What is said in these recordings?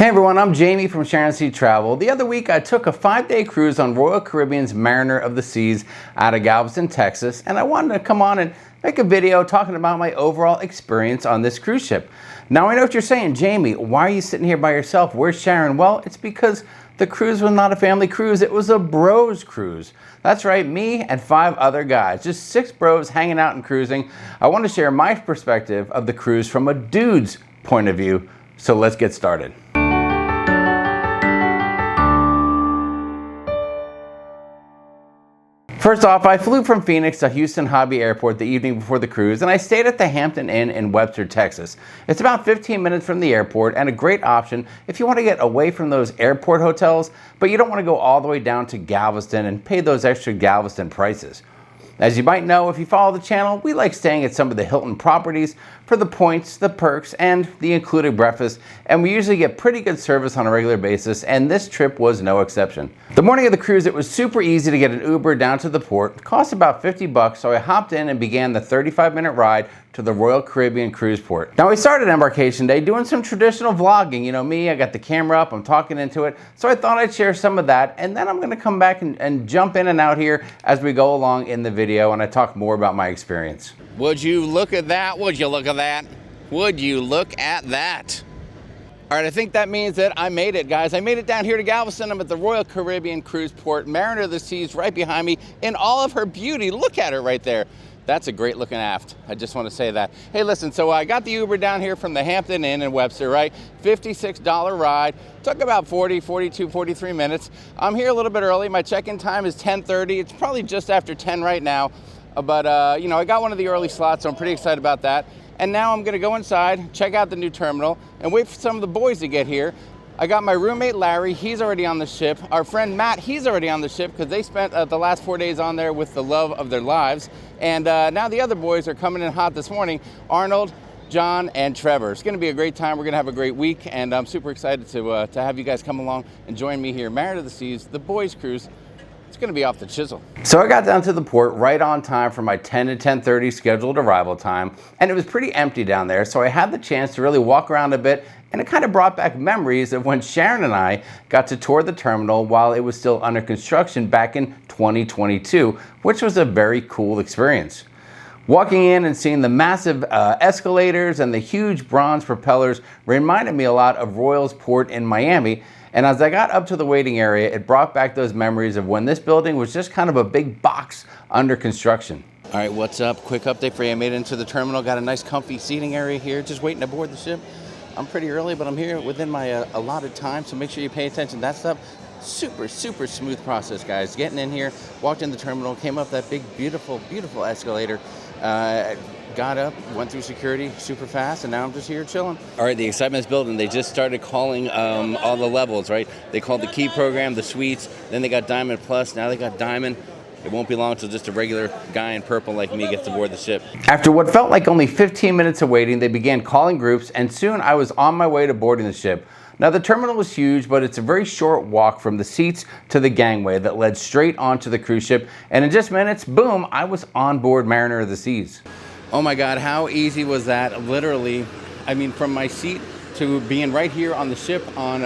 Hey everyone, I'm Jamie from Sharon Travel. The other week I took a 5-day cruise on Royal Caribbean's Mariner of the Seas out of Galveston, Texas, and I wanted to come on and make a video talking about my overall experience on this cruise ship. Now I know what you're saying, Jamie, why are you sitting here by yourself? Where's Sharon? Well, it's because the cruise was not a family cruise, it was a bros cruise. That's right, me and 5 other guys, just 6 bros hanging out and cruising. I want to share my perspective of the cruise from a dude's point of view, so let's get started. First off, I flew from Phoenix to Houston Hobby Airport the evening before the cruise, and I stayed at the Hampton Inn in Webster, Texas. It's about 15 minutes from the airport and a great option if you want to get away from those airport hotels, but you don't want to go all the way down to Galveston and pay those extra Galveston prices. As you might know if you follow the channel, we like staying at some of the Hilton properties for the points, the perks, and the included breakfast, and we usually get pretty good service on a regular basis, and this trip was no exception. The morning of the cruise, it was super easy to get an Uber down to the port. It cost about 50 bucks, so I hopped in and began the 35-minute ride to the Royal Caribbean cruise port. Now we started embarkation day doing some traditional vlogging. You know me, I got the camera up, I'm talking into it, so I thought I'd share some of that, and then I'm gonna come back and jump in and out here as we go along in the video and I talk more about my experience. Would you look at that? Would you look at that? Would you look at that? All right, I think that means that I made it, guys. I made it down here to Galveston. I'm at the Royal Caribbean cruise port. Mariner of the Seas right behind me in all of her beauty. Look at her right there. That's a great looking aft. I just want to say that. Hey, listen, so I got the Uber down here from the Hampton Inn in Webster, right? $56 ride. Took about 43 minutes. I'm here a little bit early. My check-in time is 10:30. It's probably just after 10 right now. But, you know, I got one of the early slots, so I'm pretty excited about that. And now I'm going to go inside, check out the new terminal, and wait for some of the boys to get here. I got my roommate, Larry. He's already on the ship. Our friend, Matt, he's already on the ship because they spent the last 4 days on there with the love of their lives. And now the other boys are coming in hot this morning. Arnold, John, and Trevor. It's going to be a great time. We're going to have a great week, and I'm super excited to have you guys come along and join me here. Mariner of the Seas, the boys cruise. It's going to be off the chisel. So I got down to the port right on time for my 10 to 10:30 scheduled arrival time, and it was pretty empty down there, so I had the chance to really walk around a bit, and it kind of brought back memories of when Sharon and I got to tour the terminal while it was still under construction back in 2022, which was a very cool experience. Walking in and seeing the massive escalators and the huge bronze propellers reminded me a lot of Royals Port in Miami. And as I got up to the waiting area, it brought back those memories of when this building was just kind of a big box under construction. All right, what's up? Quick update for you. I made it into the terminal. Got a nice comfy seating area here. Just waiting to board the ship. I'm pretty early, but I'm here within my allotted time, so make sure you pay attention to that stuff. Super smooth process, guys. Getting in here, walked in the terminal, came up that big, beautiful escalator. Got up, went through security super fast, and now I'm just here chilling. All right, the excitement's building. They just started calling all the levels, right? They called the Key program, the suites, then they got Diamond Plus, now they got Diamond. It won't be long until just a regular guy in purple like me gets aboard the ship. After what felt like only 15 minutes of waiting, they began calling groups, and soon I was on my way to boarding the ship. Now the terminal was huge, but it's a very short walk from the seats to the gangway that led straight onto the cruise ship, and in just minutes, boom, I was on board Mariner of the Seas. Oh my God, how easy was that? Literally, I mean, from my seat to being right here on the ship on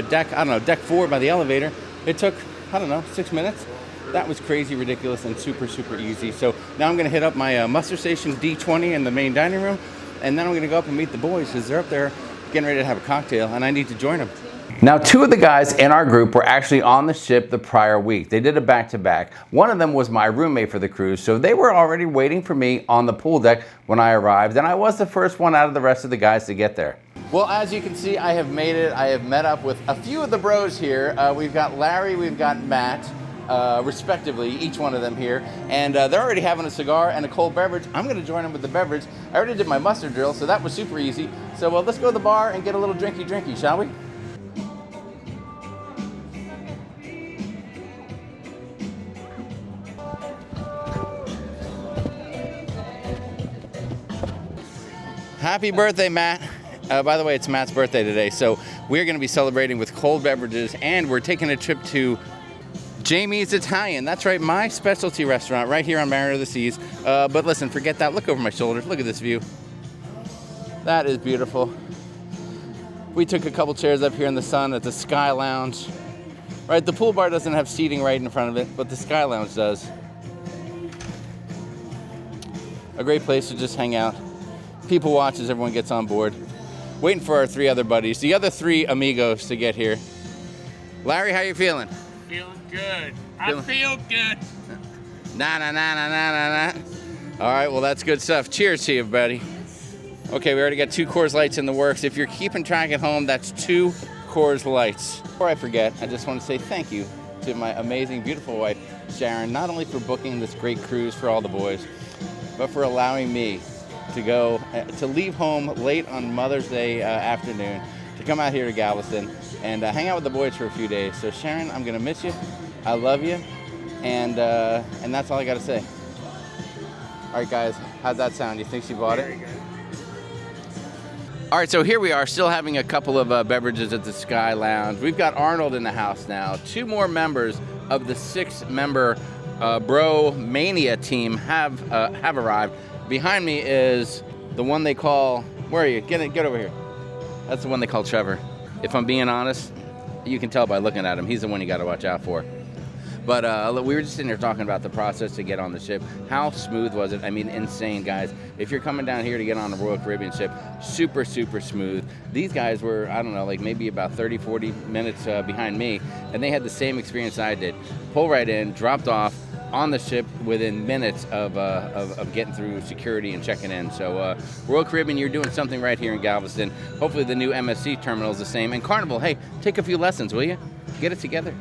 deck 4 by the elevator, it took, 6 minutes. That was crazy, ridiculous, and super easy. So now I'm gonna hit up my muster station D20 in the main dining room, and then I'm gonna go up and meet the boys because they're up there getting ready to have a cocktail, and I need to join them. Now, 2 of the guys in our group were actually on the ship the prior week. They did a back-to-back. One of them was my roommate for the cruise, so they were already waiting for me on the pool deck when I arrived, and I was the first one out of the rest of the guys to get there. Well, as you can see, I have made it. I have met up with a few of the bros here. We've got Larry, we've got Matt, respectively, each one of them here, and they're already having a cigar and a cold beverage. I'm going to join them with the beverage. I already did my mustard drill, so that was super easy. So let's go to the bar and get a little drinky, shall we? Happy birthday, Matt. By the way, it's Matt's birthday today, so we're going to be celebrating with cold beverages, and we're taking a trip to Jamie's Italian. That's right, my specialty restaurant right here on Mariner of the Seas. But listen, forget that. Look over my shoulder. Look at this view. That is beautiful. We took a couple chairs up here in the sun at the Sky Lounge. Right, the pool bar doesn't have seating right in front of it, but the Sky Lounge does. A great place to just hang out. People watch as everyone gets on board. Waiting for our 3 other buddies, the other 3 amigos to get here. Larry, how you feeling? Feeling good. I feel good. Nah. All right, well, that's good stuff. Cheers to you, buddy. Okay, we already got 2 Coors Lights in the works. If you're keeping track at home, that's 2 Coors Lights. Before I forget, I just want to say thank you to my amazing, beautiful wife, Sharon, not only for booking this great cruise for all the boys, but for allowing me to leave home late on Mother's Day afternoon to come out here to Galveston and hang out with the boys for a few days. So Sharon, I'm gonna miss you. I love you, and that's all I gotta say. All right, guys, how'd that sound? You think she bought it? Very good. All right, so here we are, still having a couple of beverages at the Sky Lounge. We've got Arnold in the house now. 2 more members of the 6-member Bro Mania team have arrived. Behind me is the one they call, where are you? Get over here. That's the one they call Trevor. If I'm being honest, you can tell by looking at him, he's the one you got to watch out for. But we were just sitting here talking about the process to get on the ship. How smooth was it? I mean, insane, guys. If you're coming down here to get on a Royal Caribbean ship, super, super smooth. These guys were, I don't know, like maybe about 30, 40 minutes behind me, and they had the same experience I did. Pull right in, dropped off on the ship within minutes of getting through security and checking in. So Royal Caribbean, you're doing something right here in Galveston. Hopefully the new MSC terminal is the same. And Carnival, hey, take a few lessons, will you? Get it together.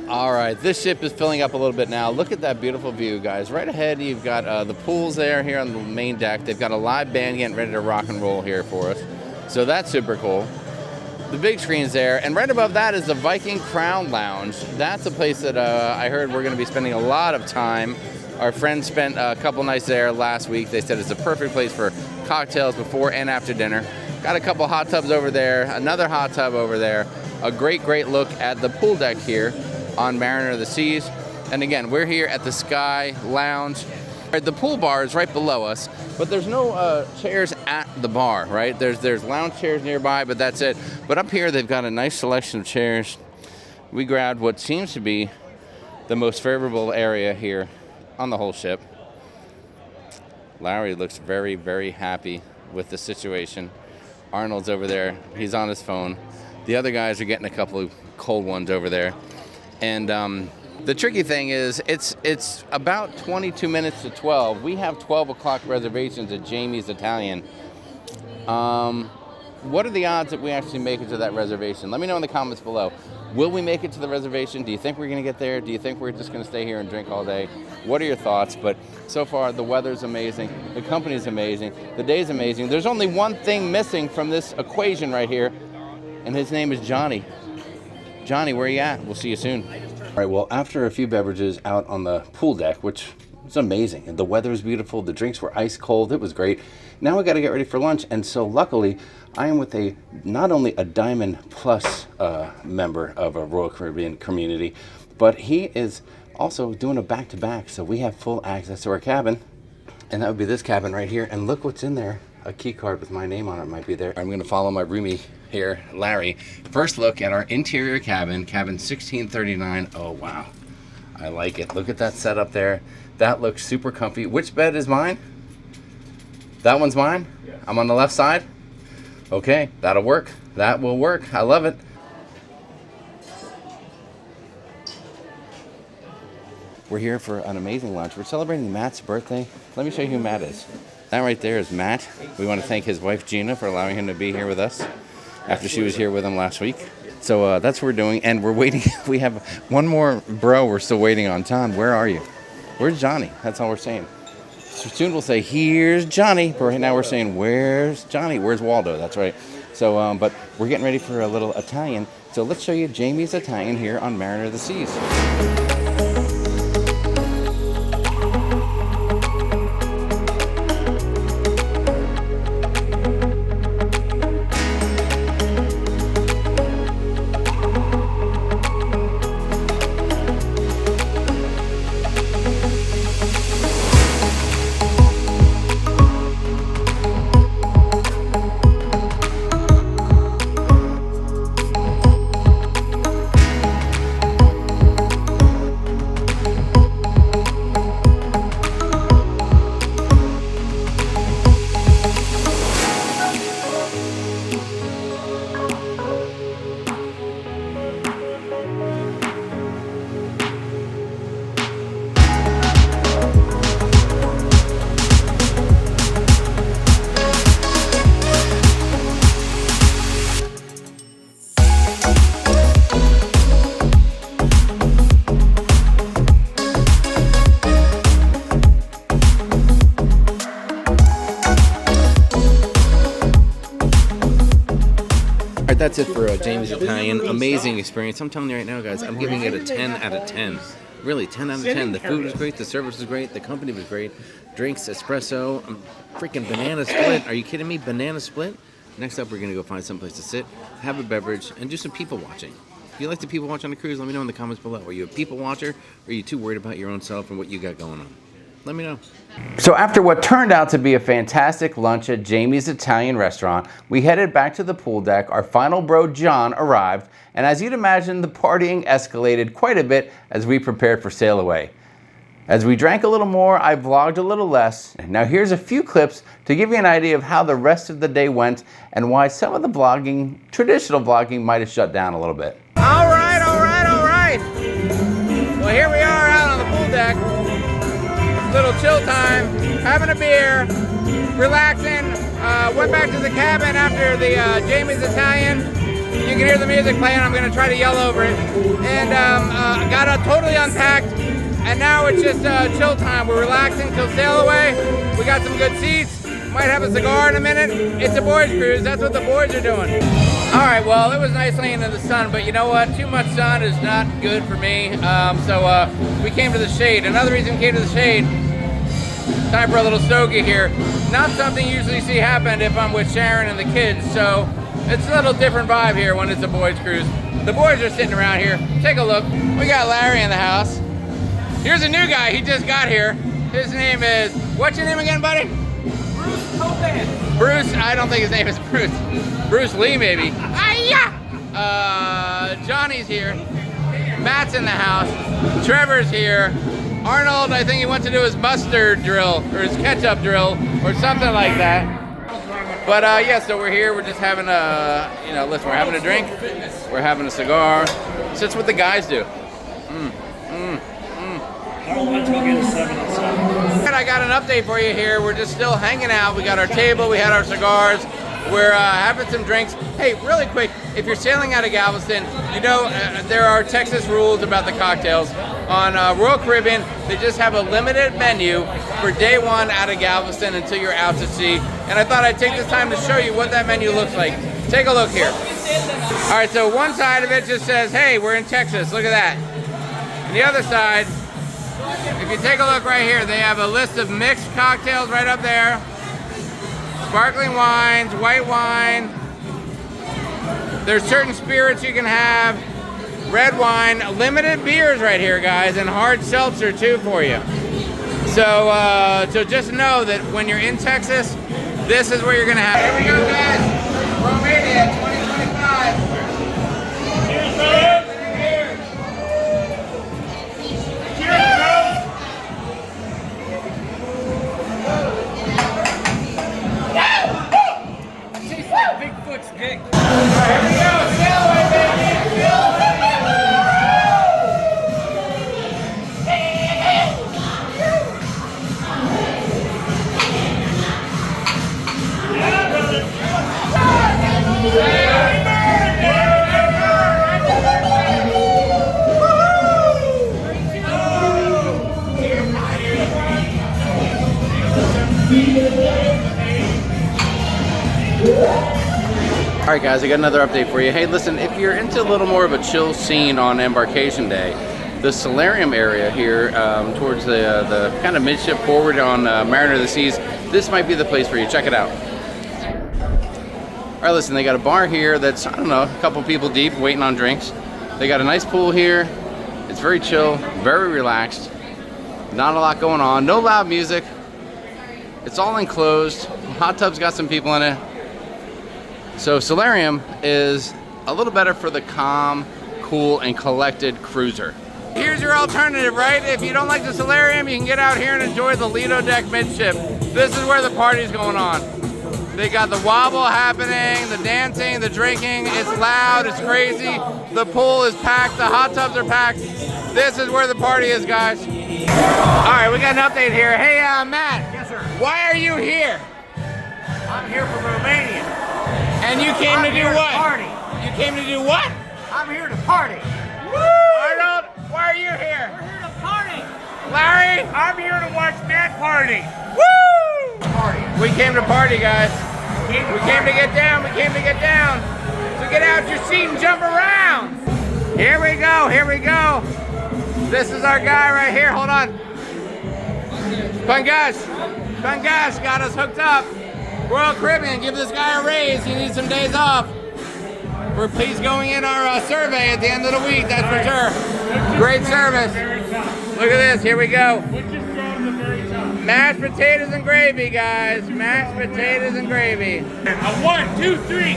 All right, this ship is filling up a little bit now. Look at that beautiful view, guys. Right ahead, you've got the pools there here on the main deck. They've got a live band getting ready to rock and roll here for us. So that's super cool. The big screen's there, and right above that is the Viking Crown Lounge. That's a place that I heard we're going to be spending a lot of time. Our friends spent a couple nights there last week. They said it's a perfect place for cocktails before and after dinner. Got a couple hot tubs over there, another hot tub over there. A great, great look at the pool deck here on Mariner of the Seas. And again, we're here at the Sky Lounge. The pool bar is right below us, but there's no chairs at the bar, right? There's lounge chairs nearby, but that's it. But up here, they've got a nice selection of chairs. We grabbed what seems to be the most favorable area here on the whole ship. Larry looks very, very happy with the situation. Arnold's over there. He's on his phone. The other guys are getting a couple of cold ones over there. And the tricky thing is, it's about 22 minutes to 12. We have 12 o'clock reservations at Jamie's Italian. What are the odds that we actually make it to that reservation? Let me know in the comments below. Will we make it to the reservation? Do you think we're going to get there? Do you think we're just going to stay here and drink all day? What are your thoughts? But so far, the weather's amazing. The company's amazing. The day's amazing. There's only one thing missing from this equation right here, and his name is Johnny. Johnny, where are you at? We'll see you soon. All right, well, after a few beverages out on the pool deck, which was amazing, and the weather was beautiful, the drinks were ice cold, it was great. Now we got to get ready for lunch, and so luckily, I am with not only a Diamond Plus member of a Royal Caribbean community, but he is also doing a back-to-back, so we have full access to our cabin, and that would be this cabin right here, and look what's in there. A key card with my name on it might be there. I'm going to follow my roomie here, Larry. First look at our interior cabin, cabin 1639. Oh, wow. I like it. Look at that setup there. That looks super comfy. Which bed is mine? That one's mine? Yeah. I'm on the left side? Okay, that'll work. That will work. I love it. We're here for an amazing lunch. We're celebrating Matt's birthday. Let me show you who Matt is. That right there is Matt. We want to thank his wife, Gina, for allowing him to be here with us after she was here with him last week. So that's what we're doing, and we're waiting. We have one more bro we're still waiting on. Ton, where are you? Where's Johnny? That's all we're saying. So soon we'll say, here's Johnny. But right now we're saying, where's Johnny? Where's Waldo? That's right. So, but we're getting ready for a little Italian. So let's show you Jamie's Italian here on Mariner of the Seas. That's it for Jamie's Italian. Amazing experience. I'm telling you right now, guys, I'm giving it a 10 out of 10. Really, 10 out of 10. The food was great, the service was great, the company was great. Drinks, espresso, freaking banana split. Are you kidding me? Banana split? Next up, we're going to go find someplace to sit, have a beverage, and do some people watching. If you like to people watch on the cruise, let me know in the comments below. Are you a people watcher, or are you too worried about your own self and what you got going on? Let me know. So after what turned out to be a fantastic lunch at Jamie's Italian restaurant, we headed back to the pool deck. Our final bro, John, arrived, and as you'd imagine, the partying escalated quite a bit as we prepared for sail away. As we drank a little more, I vlogged a little less. Now here's a few clips to give you an idea of how the rest of the day went and why some of the vlogging, traditional vlogging, might have shut down a little bit. All right. Well, here we are out on the pool deck. Little chill time, having a beer, relaxing. Went back to the cabin after the Jamie's Italian. You can hear the music playing. I'm gonna try to yell over it. And got totally unpacked. And now it's just chill time. We're relaxing till sail away. We got some good seats. Might have a cigar in a minute. It's a boys cruise. That's what the boys are doing. All right, well, it was nice laying in the sun, but you know what? Too much sun is not good for me. So we came to the shade. Another reason we came to the shade, time for a little stogie here. Not something you usually see happen if I'm with Sharon and the kids, so it's a little different vibe here when it's a boys cruise. The boys are sitting around here. Take a look. We got Larry in the house. Here's a new guy. He just got here. His name is, what's your name again, buddy? Bruce Coban. Bruce, I don't think his name is Bruce. Bruce Lee, maybe. Johnny's here. Matt's in the house. Trevor's here. Arnold, I think he went to do his mustard drill, or his ketchup drill, or something like that. But yeah, so we're here. We're just having a, listen, we're having a drink. We're having a cigar. So that's what the guys do. I got an update for you here. We're just still hanging out. We got our table, we had our cigars. We're having some drinks. Hey, really quick, if you're sailing out of Galveston, there are Texas rules about the cocktails. On Royal Caribbean, they just have a limited menu for day one out of Galveston until you're out to sea. And I thought I'd take this time to show you what that menu looks like. Take a look here. All right, so one side of it just says, hey, we're in Texas. Look at that. And the other side, if you take a look right here, they have a list of mixed cocktails right up there. Sparkling wines, white wine. There's certain spirits you can have. Red wine, limited beers right here, guys, and hard seltzer too for you. So just know that when you're in Texas, this is where you're gonna have. Here we go, guys. Romania 2025. Cheers, bro. Bigfoot's dick. All right, here we go. Sail away, baby. All right, guys, I got another update for you. Hey, listen, if you're into a little more of a chill scene on embarkation day, the solarium area here towards the kind of midship forward on Mariner of the Seas, this might be the place for you. Check it out. All right, listen, they got a bar here that's, I don't know, a couple people deep waiting on drinks. They got a nice pool here. It's very chill, very relaxed. Not a lot going on, no loud music. It's all enclosed. Hot tub's got some people in it. So solarium is a little better for the calm, cool, and collected cruiser. Here's your alternative, right? If you don't like the solarium, you can get out here and enjoy the Lido deck midship. This is where the party's going on. They got the wobble happening, the dancing, the drinking. It's loud, it's crazy. The pool is packed, the hot tubs are packed. This is where the party is, guys. All right, we got an update here. Hey, Matt. Yes, sir. Why are you here? I'm here from Romania. And you came to do what? Party. You came to do what? I'm here to party. Woo! Arnold, why are you here? We're here to party. Larry? I'm here to watch Matt party. Woo! Party. We came to party, guys. We came to get down. We came to get down. So get out your seat and jump around. Here we go, here we go. This is our guy right here, hold on. Pungash got us hooked up. Royal Caribbean, give this guy a raise. He needs some days off. We're pleased going in our survey at the end of the week, that's for sure. Great service. Look at this, here we go. Mashed potatoes and gravy, guys. Mashed potatoes and gravy. A 1, 2, 3.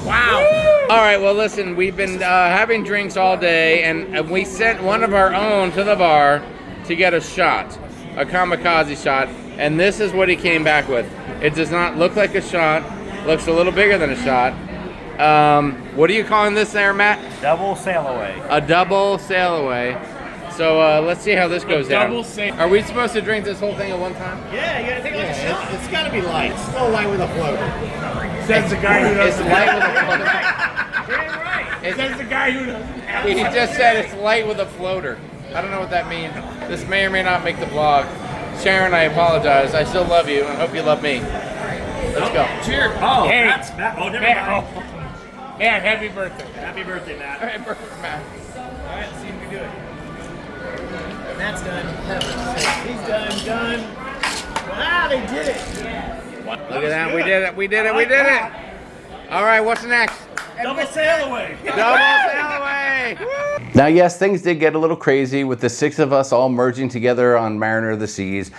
Wow. All right, well, listen, we've been having drinks all day, and we sent one of our own to the bar to get a shot, a kamikaze shot, and this is what he came back with. It does not look like a shot, looks a little bigger than a shot. What are you calling this there, Matt? Double sail away. A double sail away. So let's see how this goes down. Are we supposed to drink this whole thing at one time? Yeah, you gotta take like a shot. It's gotta be light. It's a little light with a floater. Says the guy who It's doesn't light have with a floater. Damn right. Says the guy who doesn't have He just said it's light with a floater. I don't know what that means. This may or may not make the vlog. Sharon, I apologize. I still love you and hope you love me. Let's go. Cheers. Oh, Hey. that's Matt. Oh, never mind. Yeah, happy birthday. Happy birthday, Matt. All right, perfect, Matt. All right, see if we do it. Matt's done. He's done. Wow, they did it. Look at that. We did it. We did it. We did it. All right, what's next? Double sail away. Double sail away. Now, yes, things did get a little crazy with the 6 of us all merging together on Mariner of the Seas.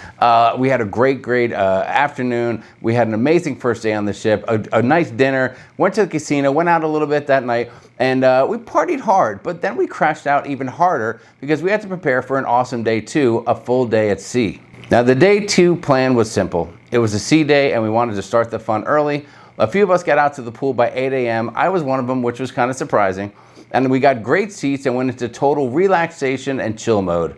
We had a great afternoon. We had an amazing first day on the ship, a nice dinner, went to the casino, went out a little bit that night, and we partied hard. But then we crashed out even harder because we had to prepare for an awesome day 2, a full day at sea. Now, the day 2 plan was simple. It was a sea day, and we wanted to start the fun early. A few of us got out to the pool by 8 a.m. I was one of them, which was kind of surprising. And we got great seats and went into total relaxation and chill mode.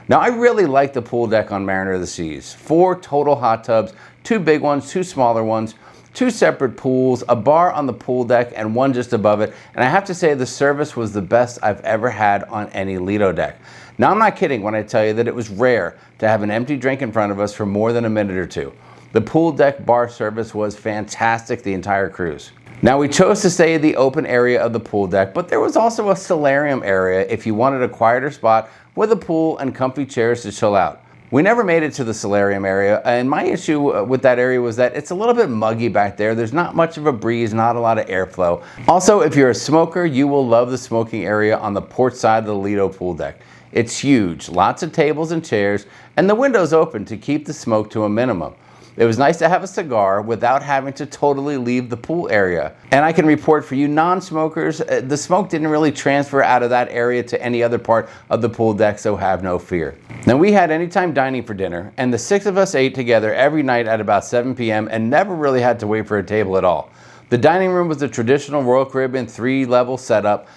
Now, I really like the pool deck on Mariner of the Seas. 4 total hot tubs, 2 big ones, 2 smaller ones, 2 separate pools, a bar on the pool deck, and one just above it. And I have to say the service was the best I've ever had on any Lido deck. Now, I'm not kidding when I tell you that it was rare to have an empty drink in front of us for more than a minute or two. The pool deck bar service was fantastic the entire cruise. Now, we chose to stay in the open area of the pool deck, but there was also a solarium area if you wanted a quieter spot with a pool and comfy chairs to chill out. We never made it to the solarium area, and my issue with that area was that it's a little bit muggy back there. There's not much of a breeze, not a lot of airflow. Also, if you're a smoker, you will love the smoking area on the port side of the Lido pool deck. It's huge, lots of tables and chairs, and the windows open to keep the smoke to a minimum. It was nice to have a cigar without having to totally leave the pool area. And I can report for you non-smokers, the smoke didn't really transfer out of that area to any other part of the pool deck, so have no fear. Now, we had anytime dining for dinner, and the 6 of us ate together every night at about 7 p.m. and never really had to wait for a table at all. The dining room was a traditional Royal Caribbean 3-level setup.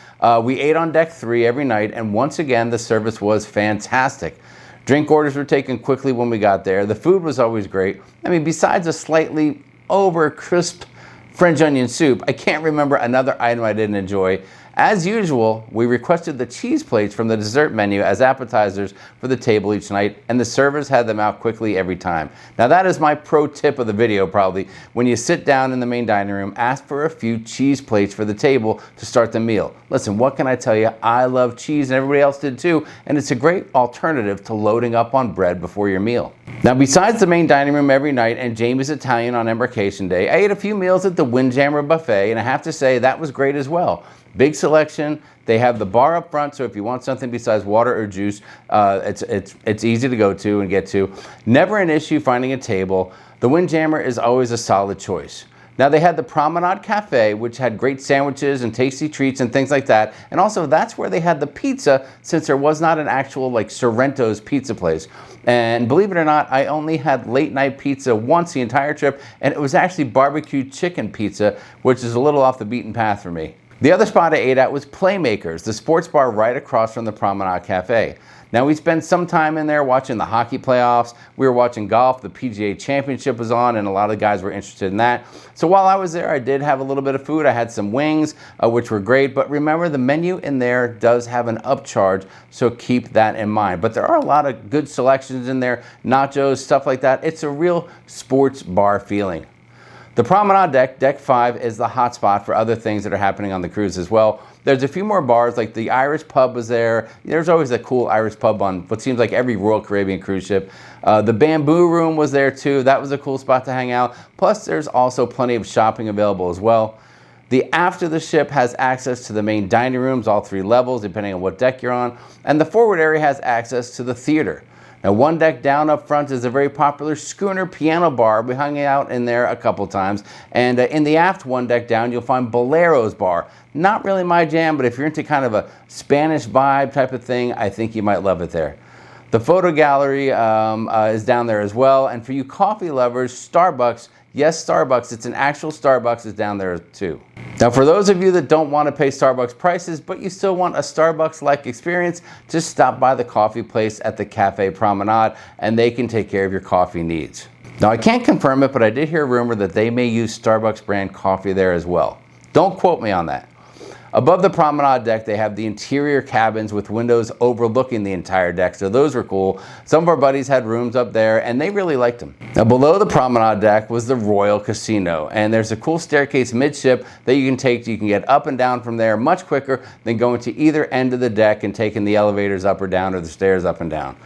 We ate on deck 3 every night, and once again, the service was fantastic. Drink orders were taken quickly when we got there. The food was always great. I mean, besides a slightly over-crisp French onion soup, I can't remember another item I didn't enjoy. As usual, we requested the cheese plates from the dessert menu as appetizers for the table each night, and the servers had them out quickly every time. Now, that is my pro tip of the video probably. When you sit down in the main dining room, ask for a few cheese plates for the table to start the meal. Listen, what can I tell you? I love cheese, and everybody else did too, and it's a great alternative to loading up on bread before your meal. Now, besides the main dining room every night and Jamie's Italian on Embarkation Day, I ate a few meals at the Windjammer Buffet, and I have to say that was great as well. Big selection. They have the bar up front, so if you want something besides water or juice, it's easy to go to and get to. Never an issue finding a table. The Windjammer is always a solid choice. Now, they had the Promenade Cafe, which had great sandwiches and tasty treats and things like that. And also, that's where they had the pizza, since there was not an actual, like, Sorrento's pizza place. And believe it or not, I only had late night pizza once the entire trip, and it was actually barbecue chicken pizza, which is a little off the beaten path for me. The other spot I ate at was Playmakers, the sports bar right across from the Promenade Cafe. Now, we spent some time in there watching the hockey playoffs. We were watching golf. The PGA Championship was on, and a lot of guys were interested in that. So while I was there, I did have a little bit of food. I had some wings, which were great. But remember, the menu in there does have an upcharge, so keep that in mind. But there are a lot of good selections in there, nachos, stuff like that. It's a real sports bar feeling. The Promenade Deck, Deck 5, is the hot spot for other things that are happening on the cruise as well. There's a few more bars, like the Irish Pub was there. There's always a cool Irish Pub on what seems like every Royal Caribbean cruise ship. The Bamboo Room was there too. That was a cool spot to hang out. Plus, there's also plenty of shopping available as well. The after the ship has access to the main dining rooms, all 3 levels, depending on what deck you're on. And the forward area has access to the theater. Now, one deck down up front is a very popular Schooner piano bar. We hung out in there a couple times. And in the aft one deck down, you'll find Bolero's Bar. Not really my jam, but if you're into kind of a Spanish vibe type of thing, I think you might love it there. The photo gallery is down there as well. And for you coffee lovers, Starbucks, yes, Starbucks, it's an actual Starbucks, is down there too. Now, for those of you that don't want to pay Starbucks prices, but you still want a Starbucks-like experience, just stop by the coffee place at the Cafe Promenade, and they can take care of your coffee needs. Now, I can't confirm it, but I did hear a rumor that they may use Starbucks brand coffee there as well. Don't quote me on that. Above the Promenade Deck, they have the interior cabins with windows overlooking the entire deck, so those were cool. Some of our buddies had rooms up there, and they really liked them. Now, below the Promenade Deck was the Royal Casino, and there's a cool staircase midship that you can take. You can get up and down from there much quicker than going to either end of the deck and taking the elevators up or down or the stairs up and down.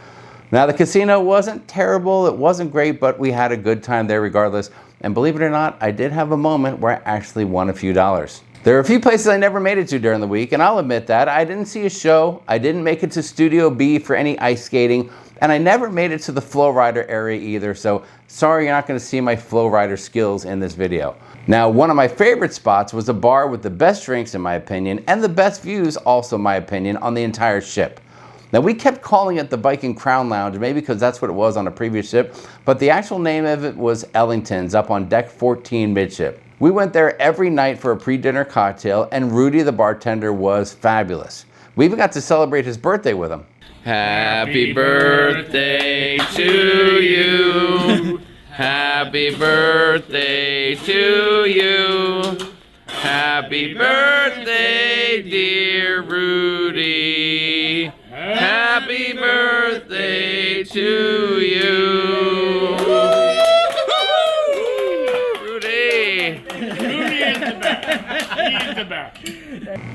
Now, the casino wasn't terrible, it wasn't great, but we had a good time there regardless. And believe it or not, I did have a moment where I actually won a few dollars. There are a few places I never made it to during the week, and I'll admit that. I didn't see a show, I didn't make it to Studio B for any ice skating, and I never made it to the Flow Rider area either, so sorry you're not going to see my Flow Rider skills in this video. Now, one of my favorite spots was a bar with the best drinks in my opinion, and the best views, also my opinion, on the entire ship. Now, we kept calling it the Viking Crown Lounge, maybe because that's what it was on a previous ship, but the actual name of it was Ellington's up on Deck 14 midship. We went there every night for a pre-dinner cocktail, and Rudy, the bartender, was fabulous. We even got to celebrate his birthday with him. Happy birthday to you. Happy birthday to you. Happy birthday, dear Rudy. Happy birthday to you.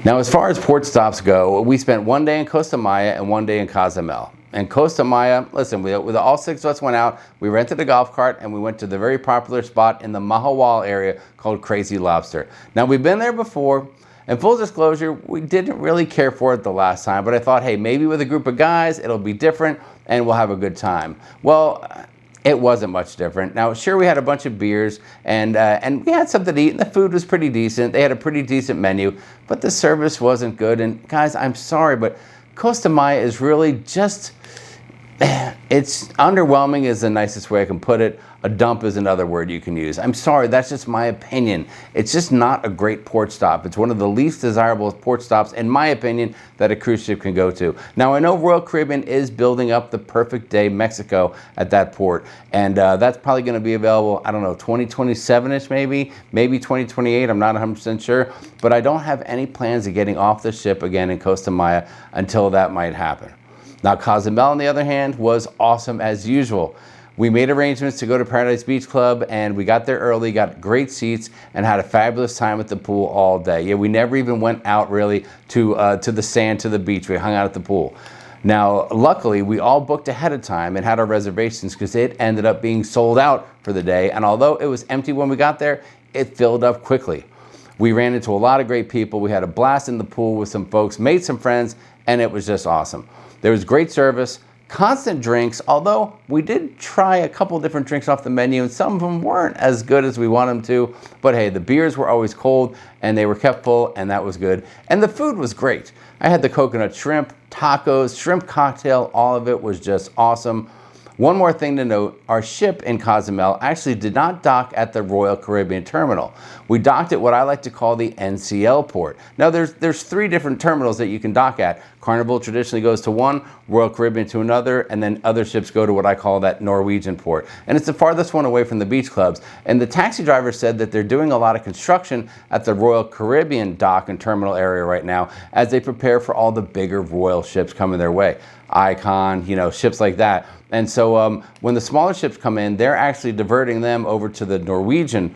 Now, as far as port stops go, we spent one day in Costa Maya and one day in Cozumel. And Costa Maya, listen, all 6 of us went out, we rented a golf cart, and we went to the very popular spot in the Mahawal area called Crazy Lobster. Now, we've been there before, and full disclosure, we didn't really care for it the last time, but I thought, hey, maybe with a group of guys, it'll be different, and we'll have a good time. Well, it wasn't much different. Now, sure, we had a bunch of beers, and we had something to eat, and the food was pretty decent. They had a pretty decent menu, but the service wasn't good. And guys, I'm sorry, but Costa Maya is really just, it's underwhelming is the nicest way I can put it. A dump is another word you can use. I'm sorry, that's just my opinion. It's just not a great port stop. It's one of the least desirable port stops, in my opinion, that a cruise ship can go to. Now, I know Royal Caribbean is building up the Perfect Day Mexico at that port, and that's probably going to be available, I don't know, 2027-ish maybe 2028, I'm not 100% sure, but I don't have any plans of getting off the ship again in Costa Maya until that might happen. Now, Cozumel, on the other hand, was awesome as usual. We made arrangements to go to Paradise Beach Club, and we got there early, got great seats, and had a fabulous time at the pool all day. Yeah, we never even went out really to the sand, to the beach. We hung out at the pool. Now, luckily, we all booked ahead of time and had our reservations because it ended up being sold out for the day. And although it was empty when we got there, it filled up quickly. We ran into a lot of great people. We had a blast in the pool with some folks, made some friends, and it was just awesome. There was great service. Constant drinks, although we did try a couple different drinks off the menu, and some of them weren't as good as we want them to. But hey, the beers were always cold, and they were kept full, and that was good. And the food was great. I had the coconut shrimp, tacos, shrimp cocktail, all of it was just awesome. One more thing to note, our ship in Cozumel actually did not dock at the Royal Caribbean Terminal. We docked at what I like to call the NCL port. Now there's 3 different terminals that you can dock at. Carnival traditionally goes to one, Royal Caribbean to another, and then other ships go to what I call that Norwegian port. And it's the farthest one away from the beach clubs. And the taxi driver said that they're doing a lot of construction at the Royal Caribbean dock and terminal area right now as they prepare for all the bigger Royal ships coming their way. Icon, ships like that. And so when the smaller ships come in, they're actually diverting them over to the Norwegian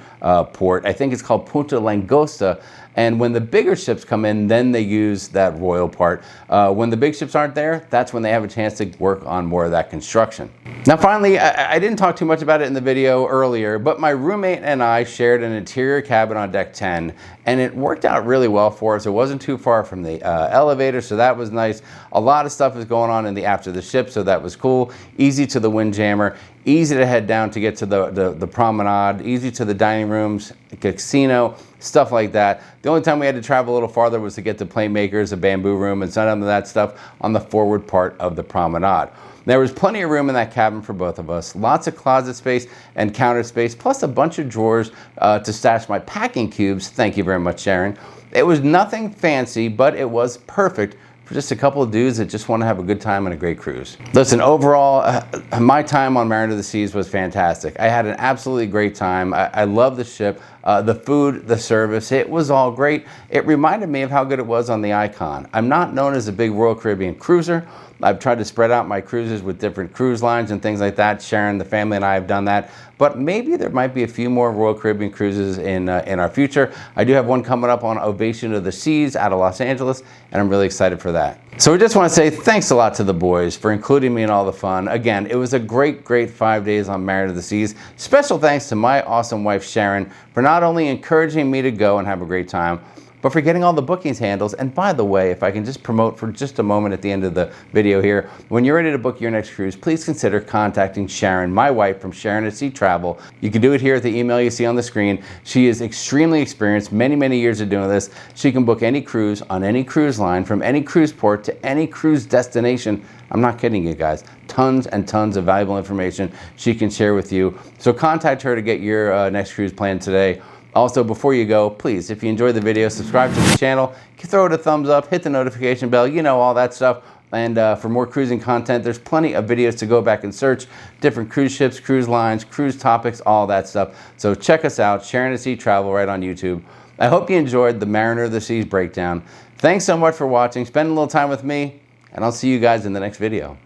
port. I think it's called Punta Langosta. And when the bigger ships come in, then they use that Royal part. When the big ships aren't there, that's when they have a chance to work on more of that construction. Now finally, I didn't talk too much about it in the video earlier, but my roommate and I shared an interior cabin on deck 10, and it worked out really well for us. It wasn't too far from the elevator, so that was nice. A lot of stuff is going on in the aft of the ship, so that was cool. Easy to the windjammer, easy to head down to get to the promenade, easy to the dining rooms, casino, stuff like that. The only time we had to travel a little farther was to get to Playmakers, a bamboo room, and some of that stuff on the forward part of the promenade. There was plenty of room in that cabin for both of us. Lots of closet space and counter space, plus a bunch of drawers to stash my packing cubes. Thank you very much, Sharon. It was nothing fancy, but it was perfect for just a couple of dudes that just want to have a good time on a great cruise. Listen, overall, my time on Mariner of the Seas was fantastic. I had an absolutely great time. I love the ship, the food, the service, it was all great. It reminded me of how good it was on the Icon. I'm not known as a big Royal Caribbean cruiser. I've tried to spread out my cruises with different cruise lines and things like that. Sharon, the family, and I have done that. But maybe there might be a few more Royal Caribbean cruises in our future. I do have one coming up on Ovation of the Seas out of Los Angeles, and I'm really excited for that. So we just want to say thanks a lot to the boys for including me in all the fun. Again, it was a great 5 days on Mariner of the Seas. Special thanks to my awesome wife, Sharon, for not only encouraging me to go and have a great time, but for getting all the bookings handles. And by the way, if I can just promote for just a moment at the end of the video here, when you're ready to book your next cruise, please consider contacting Sharon, my wife, from Sharonatsea Travel. You can do it here at the email you see on the screen. She is extremely experienced, many years of doing this. She can book any cruise on any cruise line from any cruise port to any cruise destination. I'm not kidding you guys. Tons and tons of valuable information she can share with you. So contact her to get your next cruise plan today. Also, before you go, please, if you enjoyed the video, subscribe to the channel, throw it a thumbs up, hit the notification bell, all that stuff. And for more cruising content, there's plenty of videos to go back and search, different cruise ships, cruise lines, cruise topics, all that stuff. So check us out, Sharonatsea Travel, right on YouTube. I hope you enjoyed the Mariner of the Seas breakdown. Thanks so much for watching, spend a little time with me, and I'll see you guys in the next video.